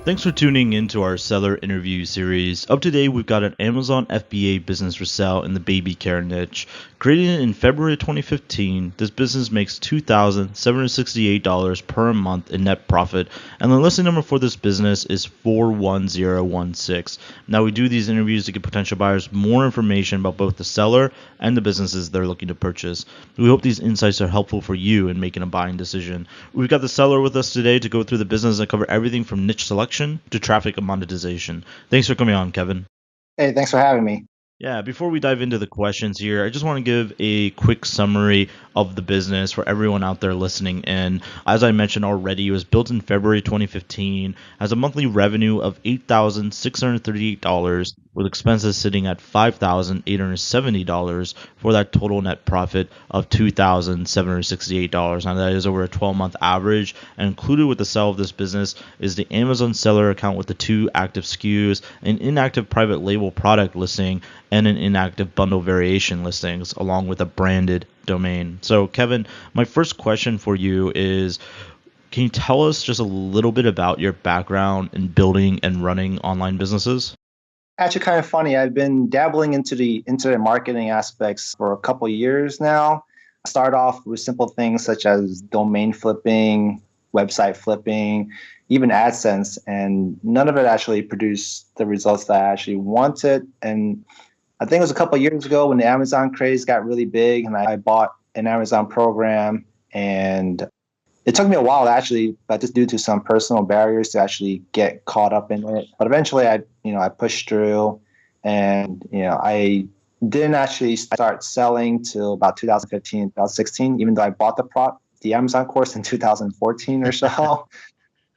Thanks for tuning into our seller interview series. Up to date, we've got an Amazon FBA business for sale in the baby care niche. Created in February 2015, this business makes $2,768 per month in net profit, and the listing number for this business is 41016. Now, we do these interviews to give potential buyers more information about both the seller and the businesses they're looking to purchase. We hope these insights are helpful for you in making a buying decision. We've got the seller with us today to go through the business and cover everything from niche selection to traffic and monetization. Thanks for coming on, Kevin. Hey, thanks for having me. Yeah, before we dive into the questions here, I just want to give a quick summary of the business for everyone out there listening in. As I mentioned already, it was built in February 2015, has a monthly revenue of $8,638, with expenses sitting at $5,870 for that total net profit of $2,768. Now, that is over a 12-month average, and included with the sale of this business is the Amazon seller account with the 2 active SKUs, an inactive private label product listing, and an inactive bundle variation listings, along with a branded domain. So, Kevin, my first question for you is, can you tell us just a little bit about your background in building and running online businesses? Actually, kind of funny. I've been dabbling into the internet marketing aspects for a couple of years now. I started off with simple things such as domain flipping, website flipping, even AdSense, and none of it actually produced the results that I actually wanted. And I think it was a couple of years ago when the Amazon craze got really big, and I bought an Amazon program, and it took me a while to actually, but just due to some personal barriers to actually get caught up in it. But eventually, I pushed through, and I didn't actually start selling till about 2015, 2016, even though I bought the Amazon course in 2014 or so.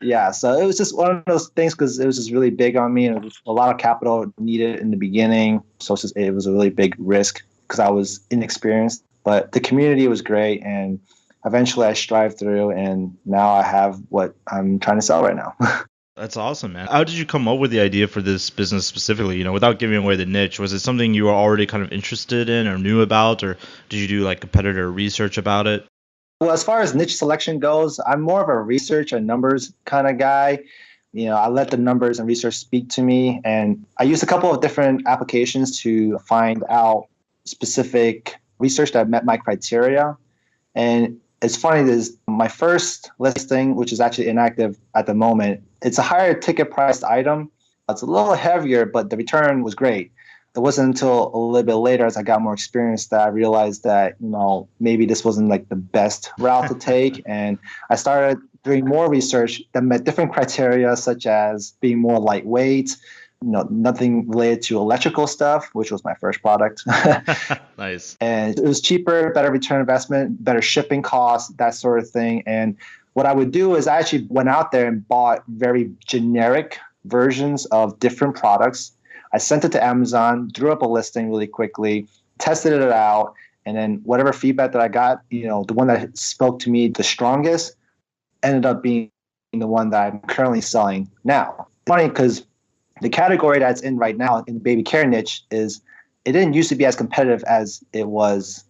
Yeah, so it was just one of those things because it was just really big on me, and it was a lot of capital needed in the beginning. So it was a really big risk because I was inexperienced. But the community was great, and eventually I strived through, and now I have what I'm trying to sell right now. That's awesome, man. How did you come up with the idea for this business specifically? Without giving away the niche, was it something you were already kind of interested in or knew about, or did you do like competitor research about it? Well, as far as niche selection goes, I'm more of a research and numbers kind of guy. I let the numbers and research speak to me, and I use a couple of different applications to find out specific research that met my criteria. And it's funny, is my first listing, which is actually inactive at the moment, it's a higher ticket priced item. It's a little heavier, but the return was great. It wasn't until a little bit later, as I got more experience, that I realized that maybe this wasn't like the best route to take. And I started doing more research that met different criteria, such as being more lightweight, nothing related to electrical stuff, which was my first product. Nice. And it was cheaper, better return investment, better shipping costs, that sort of thing. And what I would do is I actually went out there and bought very generic versions of different products. I sent it to Amazon, drew up a listing really quickly, tested it out, and then whatever feedback that I got, the one that spoke to me the strongest ended up being the one that I'm currently selling now. Funny because the category that's in right now in the baby care niche it didn't used to be as competitive as it was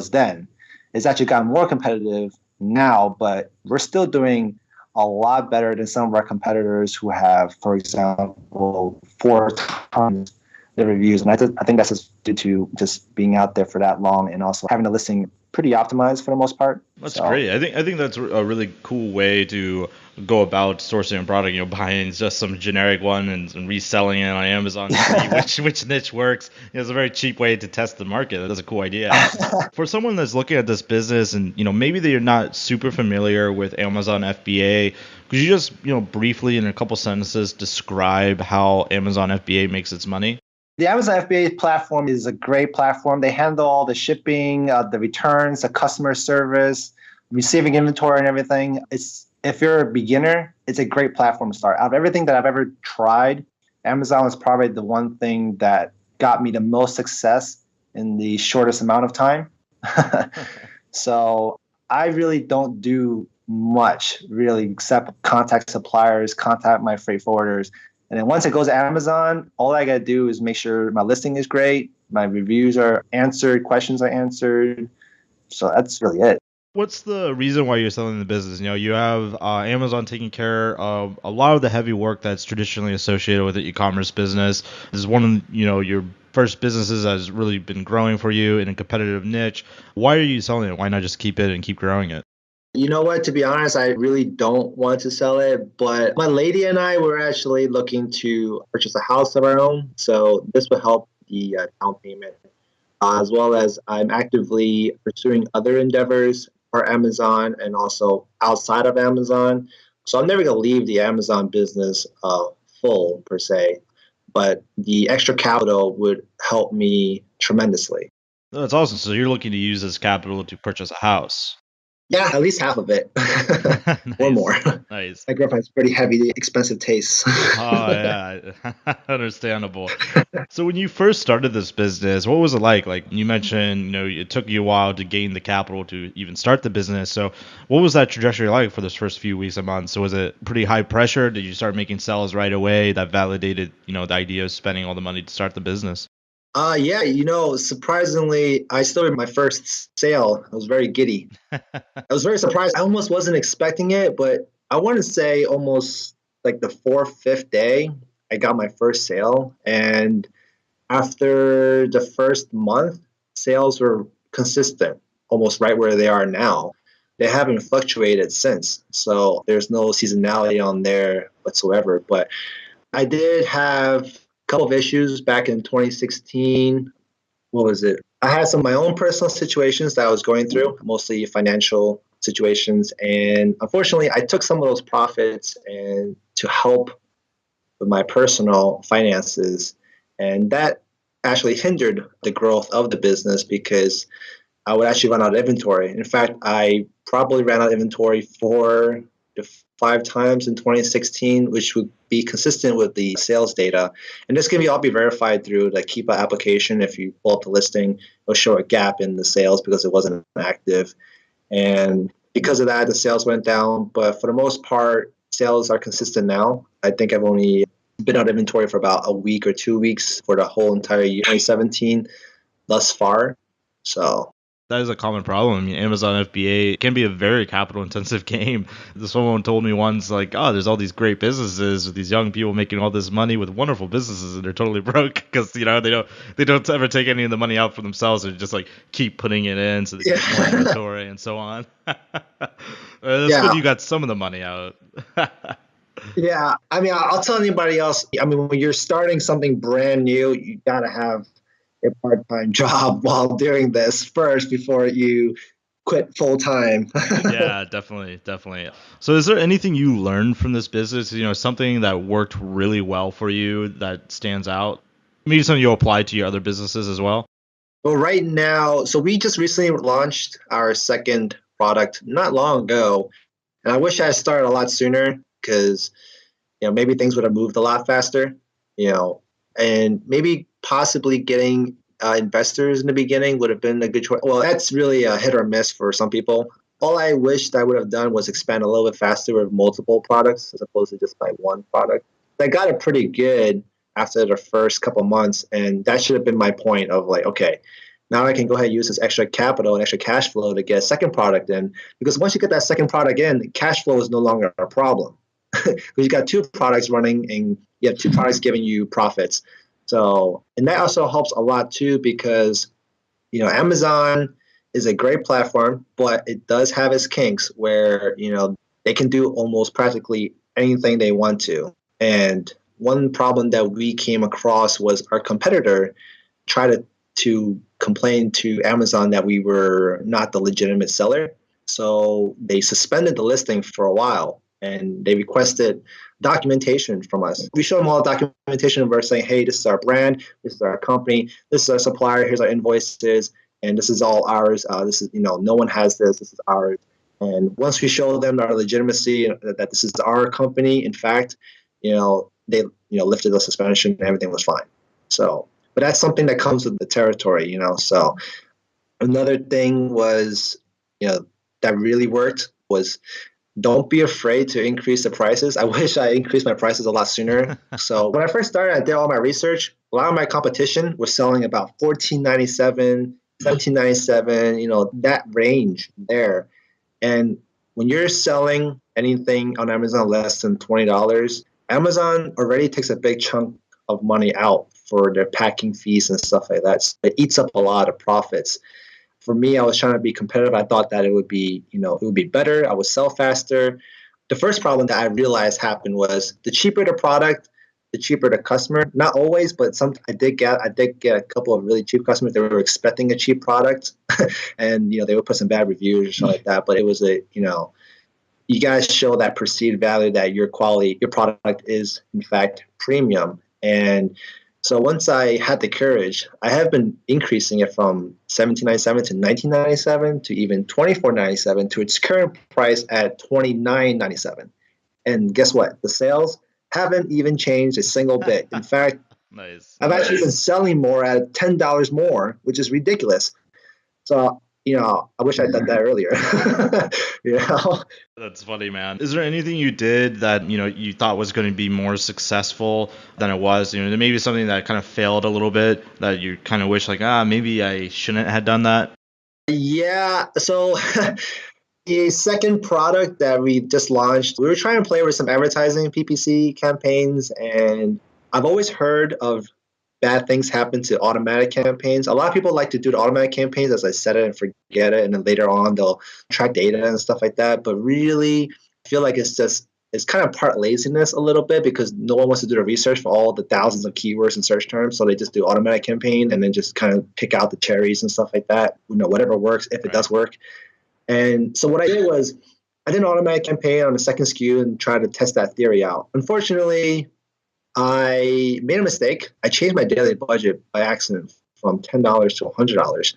then. It's actually gotten more competitive now, but we're still doing a lot better than some of our competitors who have, for example, 4 times the reviews. And I think that's just due to just being out there for that long and also having the listing pretty optimized for the most part. That's great. I think that's a really cool way to go about sourcing a product. Buying just some generic one and reselling it on Amazon to see which niche works. It's a very cheap way to test the market. That's a cool idea. For someone that's looking at this business and maybe they're not super familiar with Amazon FBA, could you just briefly in a couple sentences describe how Amazon FBA makes its money? The Amazon FBA platform is a great platform. They handle all the shipping, the returns, the customer service, receiving inventory and everything. If you're a beginner, it's a great platform to start. Out of everything that I've ever tried, Amazon was probably the one thing that got me the most success in the shortest amount of time. So I really don't do much really except contact suppliers, contact my freight forwarders. And then once it goes to Amazon, all I got to do is make sure my listing is great, my reviews are answered, questions are answered. So that's really it. What's the reason why you're selling the business? You know, you have Amazon taking care of a lot of the heavy work that's traditionally associated with the e-commerce business. This is one of, your first businesses that has really been growing for you in a competitive niche. Why are you selling it? Why not just keep it and keep growing it? You know what? To be honest, I really don't want to sell it, but my lady and I were actually looking to purchase a house of our own. So this will help the down payment, as well as I'm actively pursuing other endeavors for Amazon and also outside of Amazon. So I'm never going to leave the Amazon business full per se, but the extra capital would help me tremendously. That's awesome. So you're looking to use this capital to purchase a house. Yeah, at least half of it or Nice. more. Nice. My girlfriend has pretty heavy, expensive tastes. Oh yeah, understandable. So when you first started this business, what was it like? Like you mentioned, it took you a while to gain the capital to even start the business. So what was that trajectory like for those first few weeks and months? So was it pretty high pressure? Did you start making sales right away that validated, the idea of spending all the money to start the business? Yeah, surprisingly, I still had my first sale. I was very giddy. I was very surprised. I almost wasn't expecting it, but I want to say almost like the fourth, fifth day, I got my first sale. And after the first month, sales were consistent, almost right where they are now. They haven't fluctuated since. So there's no seasonality on there whatsoever. But I did have a couple of issues back in 2016. What was it? I had some of my own personal situations that I was going through, mostly financial situations. And unfortunately, I took some of those profits and to help with my personal finances. And that actually hindered the growth of the business because I would actually run out of inventory. In fact, I probably ran out of inventory 4 to 5 times in 2016, which would be consistent with the sales data. And this can all be verified through the Keepa application. If you pull up the listing, it'll show a gap in the sales because it wasn't active. And because of that, the sales went down. But for the most part, sales are consistent now. I think I've only been out of inventory for about a week or 2 weeks for the whole entire year, 2017, thus far. So That is a common problem. I mean, Amazon FBA can be a very capital intensive game. Someone told me once, like, oh, there's all these great businesses with these young people making all this money with wonderful businesses, and they're totally broke because they don't ever take any of the money out for themselves. They just like keep putting it in so they get more yeah, inventory and so on. That's good yeah, you got some of the money out. yeah. I mean, I'll tell anybody else. I mean, when you're starting something brand new, you gotta have a part-time job while doing this first before you quit full-time. Yeah, definitely, definitely. So, is there anything you learned from this business? Something that worked really well for you that stands out? Maybe something you'll apply to your other businesses as well. Well, right now, so we just recently launched our second product not long ago, and I wish I had started a lot sooner because maybe things would have moved a lot faster, you know, and maybe possibly getting investors in the beginning would have been a good choice. Well, that's really a hit or miss for some people. All I wished I would have done was expand a little bit faster with multiple products as opposed to just my one product. I got it pretty good after the first couple months, and that should have been my point of like, okay, now I can go ahead and use this extra capital and extra cash flow to get a second product in. Because once you get that second product in, cash flow is no longer a problem. Because you got two products running and you have two products giving you profits. So, and that also helps a lot too because, Amazon is a great platform, but it does have its kinks where, they can do almost practically anything they want to. And one problem that we came across was our competitor tried to complain to Amazon that we were not the legitimate seller. So they suspended the listing for a while and they requested documentation from us. We showed them all the documentation and we're saying, hey, this is our brand, this is our company, this is our supplier, here's our invoices, and this is all ours. This is, no one has this is ours. And once we show them our legitimacy that this is our company, in fact, they lifted the suspension and everything was fine. So, but that's something that comes with the territory, So another thing was, that really worked was don't be afraid to increase the prices. I wish I increased my prices a lot sooner. So when I first started, I did all my research. A lot of my competition was selling about $14.97, $17.97, that range there. And when you're selling anything on Amazon less than $20, Amazon already takes a big chunk of money out for their packing fees and stuff like that. So it eats up a lot of profits. For me, I was trying to be competitive. I thought that it would be, it would be better. I would sell faster. The first problem that I realized happened was the cheaper the product, the cheaper the customer. Not always, but I did get a couple of really cheap customers. They were expecting a cheap product, and they would put some bad reviews or something like that. But it was you guys show that perceived value that your product is in fact premium. And so once I had the courage, I have been increasing it from $17.97 to $19.97 to even $24.97 to its current price at $29.97. And guess what? The sales haven't even changed a single bit. In fact, nice. I've actually been selling more at $10 more, which is ridiculous. So, I wish I'd done that earlier. That's funny, man. Is there anything you did that, you thought was going to be more successful than it was? Maybe something that kind of failed a little bit that you kind of wish maybe I shouldn't have done that? Yeah. So the second product that we just launched, we were trying to play with some advertising PPC campaigns, and I've always heard of bad things happen to automatic campaigns. A lot of people like to do the automatic campaigns as I set it and forget it, and then later on they'll track data and stuff like that. But really, I feel like it's kind of part laziness a little bit, because no one wants to do the research for all the thousands of keywords and search terms. So they just do automatic campaign and then just kind of pick out the cherries and stuff like that. Whatever works, if it does work. And so what I did was I did an automatic campaign on the second SKU and tried to test that theory out. Unfortunately, I made a mistake. I changed my daily budget by accident from $10 to $100.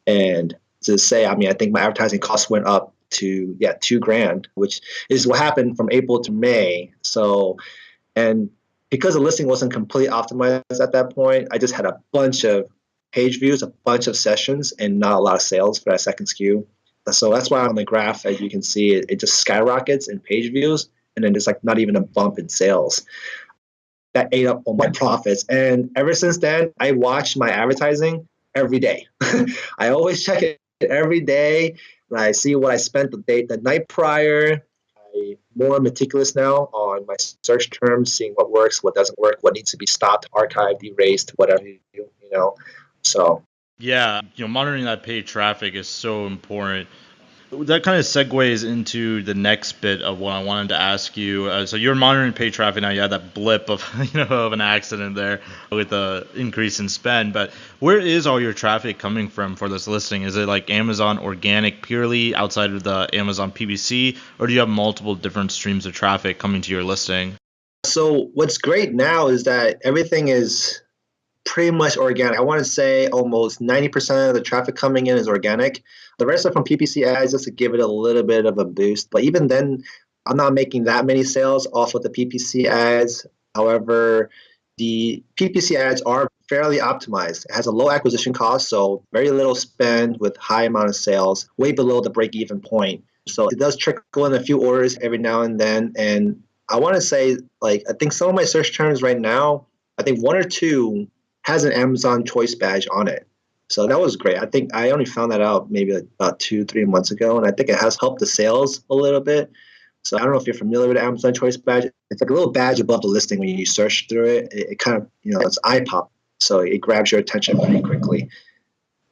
And to say, I think my advertising costs went up to $2,000, which is what happened from April to May. So, and because the listing wasn't completely optimized at that point, I just had a bunch of page views, a bunch of sessions, and not a lot of sales for that second SKU. So that's why on the graph, as you can see, it just skyrockets in page views, and then there's not even a bump in sales. That ate up all my profits. And ever since then, I watch my advertising every day. I always check it every day. I see what I spent the night prior. I'm more meticulous now on my search terms, seeing what works, what doesn't work, what needs to be stopped, archived, erased, whatever, So. Yeah, monitoring that paid traffic is so important. That kind of segues into the next bit of what I wanted to ask you. So you're monitoring paid traffic now. You had that blip of of an accident there with the increase in spend. But where is all your traffic coming from for this listing? Is it like Amazon organic purely outside of the Amazon PPC, or do you have multiple different streams of traffic coming to your listing? So what's great now is that everything is pretty much organic. I want to say almost 90% of the traffic coming in is organic. The rest are from PPC ads just to give it a little bit of a boost. But even then, I'm not making that many sales off of the PPC ads. However, the PPC ads are fairly optimized. It has a low acquisition cost, so very little spend with high amount of sales, way below the break-even point. So it does trickle in a few orders every now and then. And I want to say, I think some of my search terms right now, I think one or two has an Amazon Choice badge on it. So that was great. I think I only found that out maybe about 2-3 months ago, and I think it has helped the sales a little bit. So I don't know if you're familiar with the Amazon Choice badge. It's like a little badge above the listing when you search through it. It kind of, it's eye pop. So it grabs your attention pretty quickly.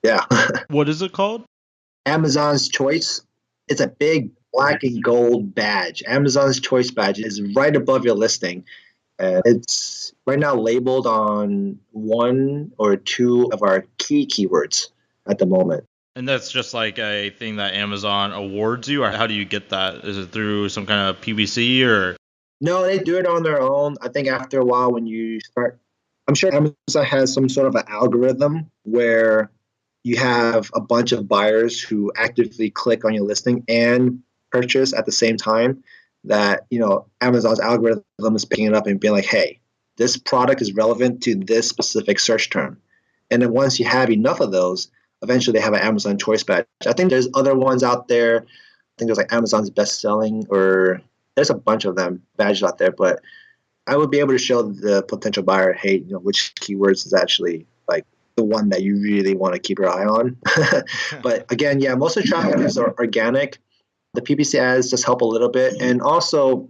Yeah. What is it called? Amazon's Choice. It's a big black and gold badge. Amazon's Choice badge is right above your listing. And it's right now labeled on 1 or 2 of our key keywords at the moment. And that's just like a thing that Amazon awards you, or how do you get that? Is it through some kind of PPC or? No, they do it on their own. I think after a while when you start, I'm sure Amazon has some sort of an algorithm where you have a bunch of buyers who actively click on your listing and purchase at the same time, that Amazon's algorithm is picking it up and being like, hey, this product is relevant to this specific search term. And then once you have enough of those, eventually they have an Amazon Choice badge. I think there's other ones out there. I think there's like Amazon's best selling, or there's a bunch of them badges out there. But I would be able to show the potential buyer, hey, which keywords is actually like the one that you really want to keep your eye on. But again, most of the traffic is organic. The PPC ads just help a little bit. And also,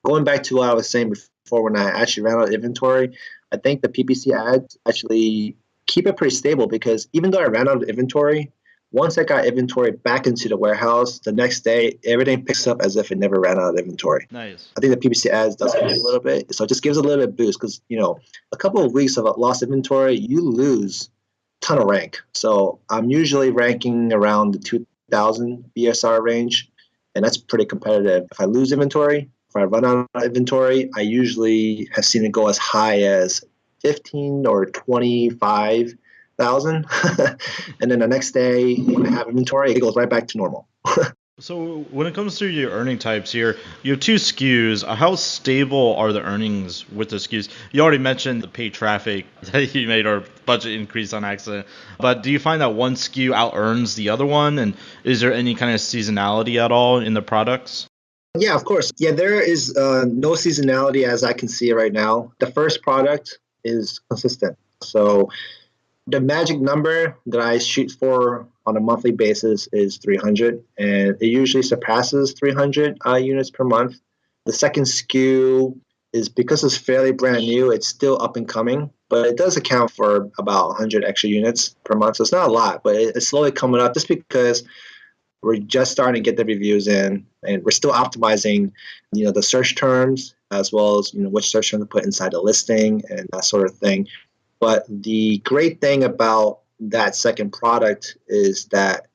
going back to what I was saying before when I actually ran out of inventory, I think the PPC ads actually keep it pretty stable because even though I ran out of inventory, once I got inventory back into the warehouse, the next day, everything picks up as if it never ran out of inventory. Nice. I think the PPC ads does a little bit. So it just gives a little bit of boost because, a couple of weeks of lost inventory, you lose a ton of rank. So I'm usually ranking around the 2,000 BSR range, and that's pretty competitive. If I lose inventory, if I run out of inventory, I usually have seen it go as high as 15 or 25,000. And then the next day, when I have inventory, it goes right back to normal. So when it comes to your earning types here, you have two SKUs. How stable are the earnings with the SKUs? You already mentioned the paid traffic that you made or budget increase on accident. But do you find that one SKU out earns the other one? And is there any kind of seasonality at all in the products? Yeah, of course. Yeah, there is no seasonality as I can see it right now. The first product is consistent. So the magic number that I shoot for on a monthly basis is 300, and it usually surpasses 300 units per month. The second SKU is because it's fairly brand new, it's still up and coming, but it does account for about 100 extra units per month. So it's not a lot, but it's slowly coming up just because we're just starting to get the reviews in, and we're still optimizing, the search terms as well as which search term to put inside the listing and that sort of thing. But the great thing about that second product is that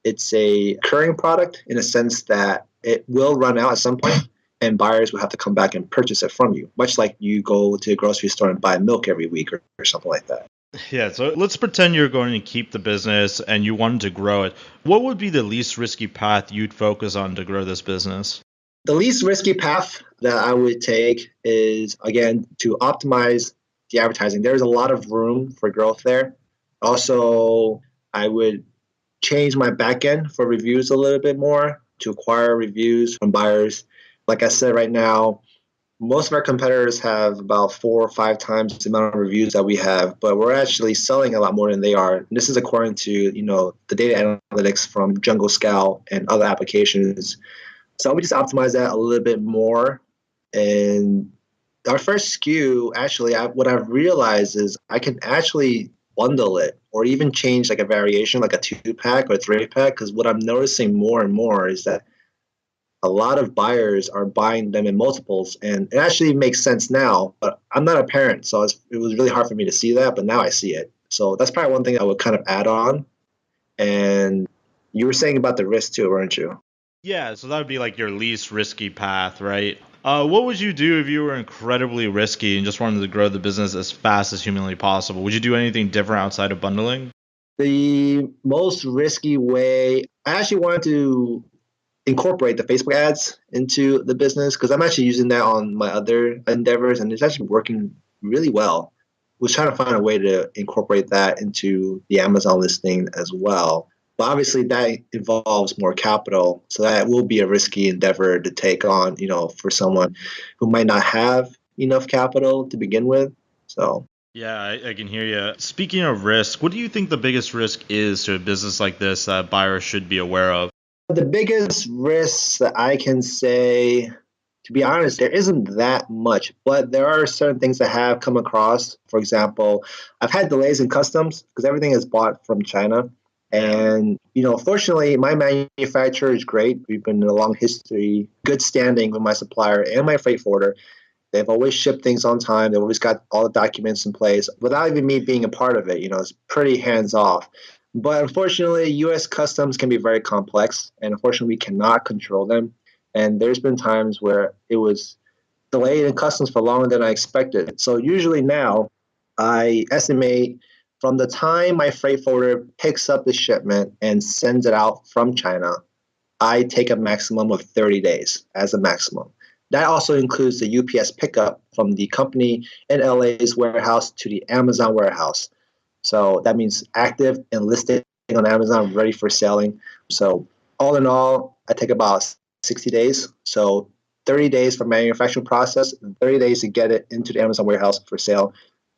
it's a recurring product in a sense that it will run out at some point, and buyers will have to come back and purchase it from you, much like you go to a grocery store and buy milk every week or something like that. Yeah, so let's pretend you're going to keep the business and you wanted to grow it. What would be the least risky path you'd focus on to grow this business? The least risky path that I would take is, again, to optimize the advertising. There's a lot of room for growth there. Also, I would change my backend for reviews a little bit more to acquire reviews from buyers. Like I said, right now, most of our competitors have about 4 or 5 times the amount of reviews that we have, but we're actually selling a lot more than they are. And this is according to, the data analytics from Jungle Scout and other applications. So we just optimize that a little bit more. And our first SKU, actually, what I've realized is I can actually bundle it or even change like a variation, like a 2-pack or 3-pack, because what I'm noticing more and more is that a lot of buyers are buying them in multiples, and it actually makes sense now, but I'm not a parent, so it was really hard for me to see that, but now I see it. So that's probably one thing I would kind of add on. And you were saying about the risk too, weren't you? Yeah, so that would be like your least risky path, right? What would you do if you were incredibly risky and just wanted to grow the business as fast as humanly possible? Would you do anything different outside of bundling? The most risky way, I actually wanted to incorporate the Facebook ads into the business because I'm actually using that on my other endeavors, and it's actually working really well. Was trying to find a way to incorporate that into the Amazon listing as well. But obviously that involves more capital, so that will be a risky endeavor to take on, for someone who might not have enough capital to begin with. So yeah, I can hear you. Speaking of risk, what do you think the biggest risk is to a business like this that buyers should be aware of? The biggest risk that I can say, to be honest, there isn't that much, but there are certain things that have come across. For example, I've had delays in customs because everything is bought from China. And, fortunately, my manufacturer is great. We've been in a long history, good standing with my supplier and my freight forwarder. They've always shipped things on time. They've always got all the documents in place without even me being a part of it. It's pretty hands off. But unfortunately, U.S. customs can be very complex, and unfortunately, we cannot control them. And there's been times where it was delayed in customs for longer than I expected. So usually now, I estimate from the time my freight forwarder picks up the shipment and sends it out from China, I take a maximum of 30 days as a maximum. That also includes the UPS pickup from the company in LA's warehouse to the Amazon warehouse. So that means active and listed on Amazon, ready for selling. So all in all, I take about 60 days. So 30 days for manufacturing process, and 30 days to get it into the Amazon warehouse for sale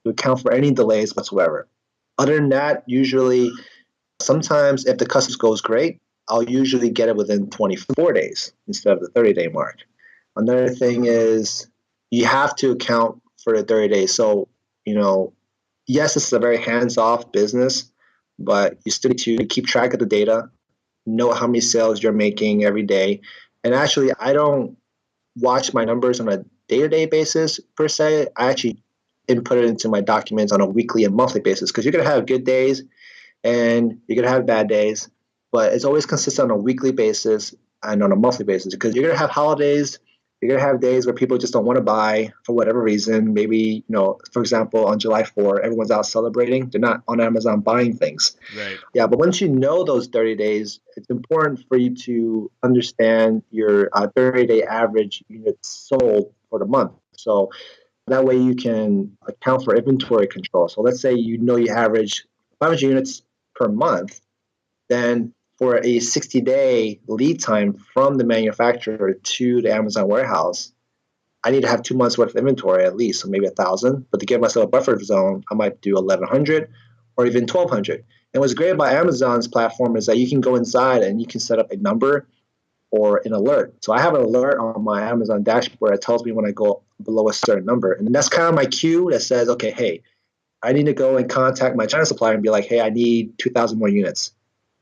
to account for any delays whatsoever. Other than that, usually, sometimes if the customs goes great, I'll usually get it within 24 days instead of the 30-day mark. Another thing is you have to account for the 30 days. So, yes, this is a very hands-off business, but you still need to keep track of the data, know how many sales you're making every day. And actually, I don't watch my numbers on a day-to-day basis per se. I actually input it into my documents on a weekly and monthly basis, because you're going to have good days and you're going to have bad days, but it's always consistent on a weekly basis and on a monthly basis, because you're going to have holidays. You're going to have days where people just don't want to buy for whatever reason. Maybe, for example, on July 4th, everyone's out celebrating. They're not on Amazon buying things. Right. Yeah, but once you know those 30 days, it's important for you to understand your 30-day average units sold for the month. So that way you can account for inventory control. So let's say you average 500 units per month, then for a 60-day lead time from the manufacturer to the Amazon warehouse, I need to have 2 months worth of inventory at least, so maybe 1,000. But to give myself a buffer zone, I might do 1,100 or even 1,200. And what's great about Amazon's platform is that you can go inside and you can set up a number or an alert. So I have an alert on my Amazon dashboard that tells me when I go below a certain number. And that's kind of my cue that says, okay, hey, I need to go and contact my China supplier and be like, hey, I need 2,000 more units.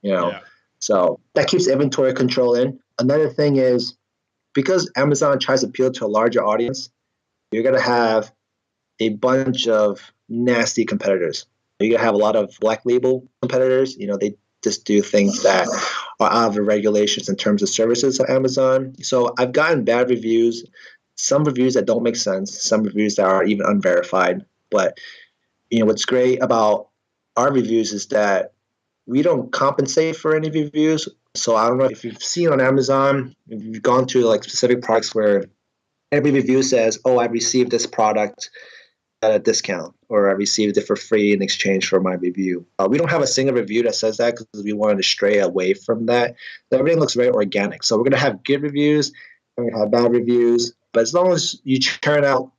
Yeah. So that keeps inventory control in. Another thing is, because Amazon tries to appeal to a larger audience, you're going to have a bunch of nasty competitors. You're going to have a lot of black label competitors. They just do things that are out of the regulations in terms of services of Amazon. So I've gotten bad reviews, some reviews that don't make sense, some reviews that are even unverified. But what's great about our reviews is that we don't compensate for any reviews. So I don't know if you've seen on Amazon, if you've gone to like specific products where every review says, oh, I received this product at a discount, or I received it for free in exchange for my review. We don't have a single review that says that, because we wanted to stray away from that. Everything looks very organic. So we're going to have good reviews, we're going to have bad reviews. But as long as you churn out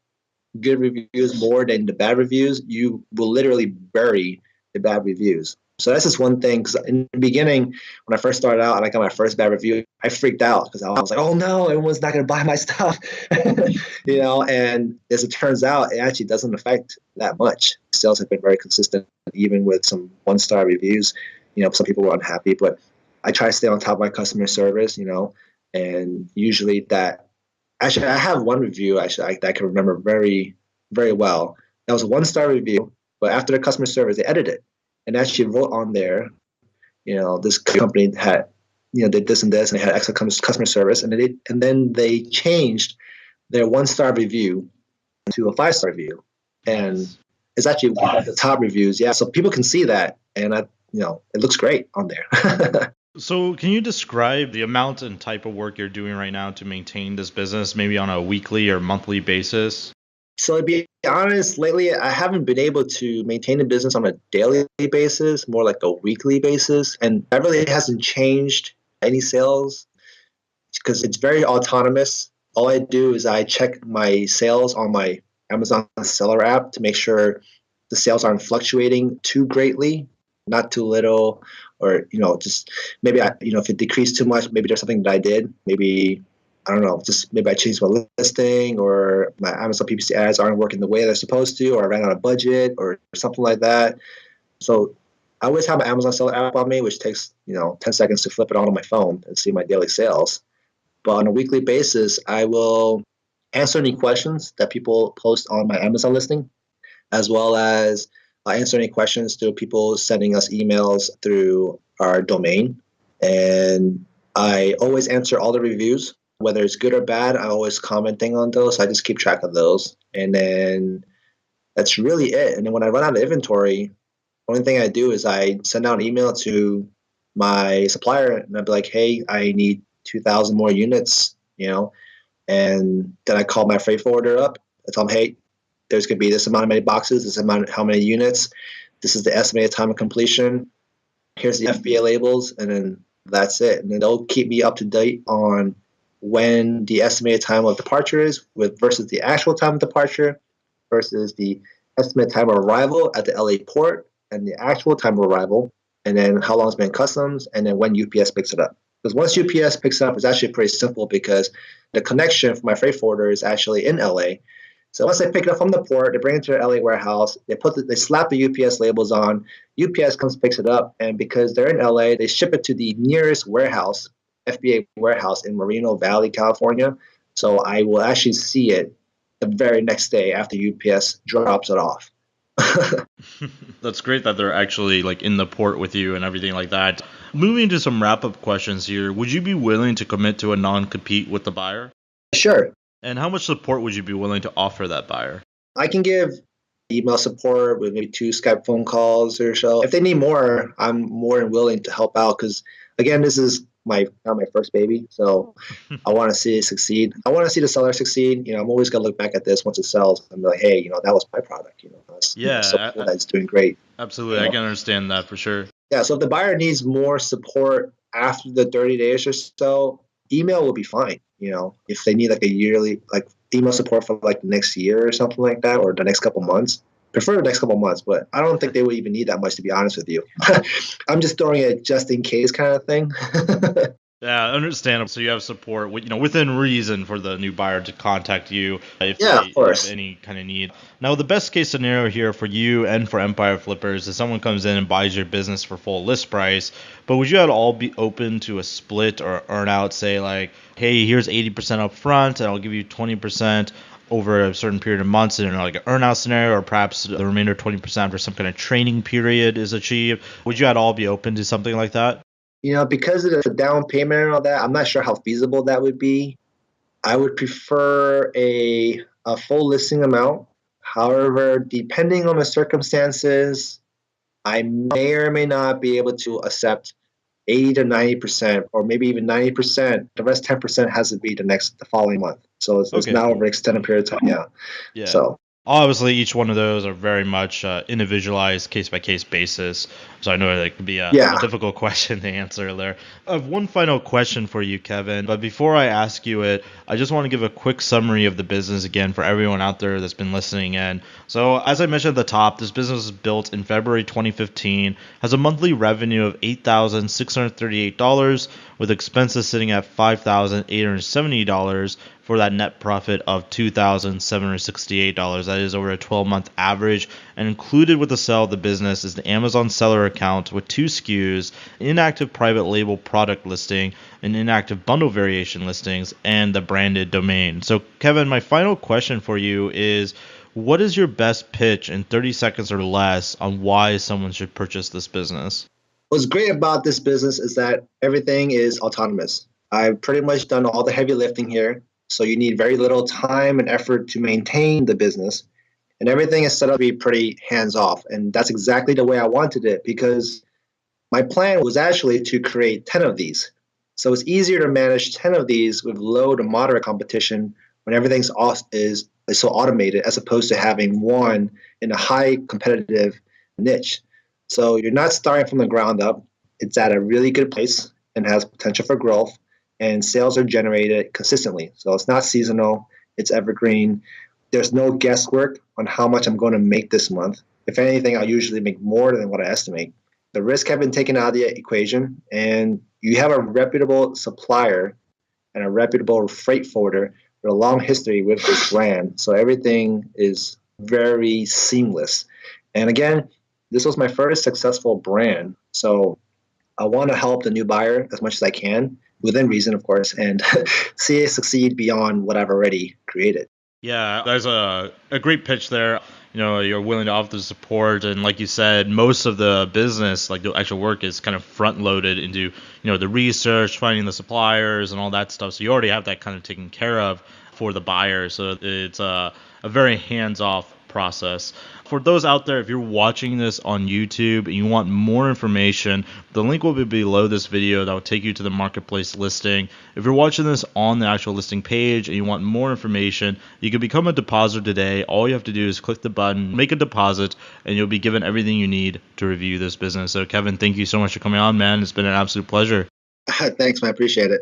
good reviews more than the bad reviews, you will literally bury the bad reviews. So that's just one thing, because in the beginning, when I first started out and I got my first bad review, I freaked out because I was like, oh no, everyone's not going to buy my stuff. And as it turns out, it actually doesn't affect that much. Sales have been very consistent, even with some one-star reviews. Some people were unhappy, but I try to stay on top of my customer service, and usually actually, I have one review that I can remember very, very well. That was a one-star review, but after the customer service, they edited it. And actually wrote on there, this company had, did this and this, and they had excellent customer service, and then they changed their one-star review to a 5-star review, and it's actually one of the top reviews. Yeah, so people can see that, and it looks great on there. So can you describe the amount and type of work you're doing right now to maintain this business, maybe on a weekly or monthly basis? So to be honest, lately I haven't been able to maintain the business on a daily basis, more like a weekly basis. And that really hasn't changed any sales, because it's very autonomous. All I do is I check my sales on my Amazon seller app to make sure the sales aren't fluctuating too greatly, not too little, or, just maybe if it decreased too much, maybe there's something that I did. Maybe, I don't know, just maybe I changed my listing, or my Amazon PPC ads aren't working the way they're supposed to, or I ran out of budget or something like that. So I always have my Amazon seller app on me, which takes, 10 seconds to flip it on my phone and see my daily sales. But on a weekly basis, I will answer any questions that people post on my Amazon listing, as well as answer any questions through people sending us emails through our domain. And I always answer all the reviews, whether it's good or bad. I'm always commenting on those. So I just keep track of those. And then that's really it. And then when I run out of inventory, the only thing I do is I send out an email to my supplier, and I'd be like, hey, I need 2,000 more units, and then I call my freight forwarder up. I tell them, hey, there's going to be this amount of many boxes, this amount how many units, this is the estimated time of completion, here's the FBA labels, and then that's it. And then they'll keep me up to date on when the estimated time of departure is versus the actual time of departure versus the estimated time of arrival at the LA port and the actual time of arrival. and then how long it's been customs, and then when UPS picks it up. Because once UPS picks it up, it's actually pretty simple because the connection for my freight forwarder is actually in LA. So once they pick it up from the port, they bring it to their LA warehouse. They slap the UPS labels on. UPS comes picks it up, and because they're in LA, they ship it to the nearest warehouse, FBA warehouse in Moreno Valley, California. So I will actually see it the very next day after UPS drops it off. That's great that they're actually like in the port with you and everything like that. Moving to some wrap-up questions here, would you be willing to commit to a non-compete with the buyer? Sure. And how much support would you be willing to offer that buyer? I can give email support with maybe 2 Skype phone calls or so. If they need more, I'm more than willing to help out because, again, this is not my first baby, so I want to see it succeed. I want to see the seller succeed. I'm always gonna look back at this once it sells and be like, hey, that was my product. So cool that it's doing great. Absolutely, I can understand that for sure. Yeah, so if the buyer needs more support after the 30 days or so, email will be fine. If they need like a yearly email support for like the next year or something like that, or the next couple months. Prefer the next couple months, but I don't think they would even need that much, to be honest with you. I'm just throwing it just in case kind of thing. Yeah, understandable. So you have support, within reason for the new buyer to contact you if they of course. have any kind of need. Now, the best case scenario here for you and for Empire Flippers is someone comes in and buys your business for full list price. But would you at all be open to a split or earn out, say like, hey, here's 80% up front, and I'll give you 20% over a certain period of months in like an earn out scenario, or perhaps the remainder 20% after some kind of training period is achieved? Would you at all be open to something like that? Because of the down payment and all that, I'm not sure how feasible that would be. I would prefer a full listing amount. However, depending on the circumstances, I may or may not be able to accept 80 to 90%, or maybe even 90%. The rest 10% has to be the following month. So it's not over an extended period of time. Yeah. So obviously, each one of those are very much individualized, case-by-case basis. So I know that could be a difficult question to answer there. I have one final question for you, Kevin. But before I ask you it, I just want to give a quick summary of the business again for everyone out there that's been listening in. So as I mentioned at the top, this business was built in February 2015, has a monthly revenue of $8,638, with expenses sitting at $5,870 for that net profit of $2,768. That is over a 12-month average. And included with the sale of the business is the Amazon seller account with 2 SKUs, inactive private label product listing, an inactive bundle variation listings, and the branded domain. So Kevin, my final question for you is, what is your best pitch in 30 seconds or less on why someone should purchase this business? What's great about this business is that everything is autonomous. I've pretty much done all the heavy lifting here. So you need very little time and effort to maintain the business. And everything is set up to be pretty hands-off. And that's exactly the way I wanted it, because my plan was actually to create 10 of these. So it's easier to manage 10 of these with low to moderate competition when everything is so automated, as opposed to having one in a high competitive niche. So you're not starting from the ground up. It's at a really good place and has potential for growth. And sales are generated consistently. So it's not seasonal, it's evergreen. There's no guesswork on how much I'm going to make this month. If anything, I'll usually make more than what I estimate. The risk have been taken out of the equation, and you have a reputable supplier and a reputable freight forwarder with a long history with this brand. So everything is very seamless. And again, this was my first successful brand. So I want to help the new buyer as much as I can, within reason, of course, and see it succeed beyond what I've already created. Yeah, there's a great pitch there. You're willing to offer the support, and like you said, most of the business, like the actual work, is kind of front loaded into the research, finding the suppliers, and all that stuff. So you already have that kind of taken care of for the buyer. So it's a very hands-off process. For those out there, if you're watching this on YouTube and you want more information, the link will be below this video that will take you to the marketplace listing. If you're watching this on the actual listing page and you want more information, you can become a depositor today. All you have to do is click the button, make a deposit, and you'll be given everything you need to review this business. So Kevin, thank you so much for coming on, man. It's been an absolute pleasure. Thanks, man. I appreciate it.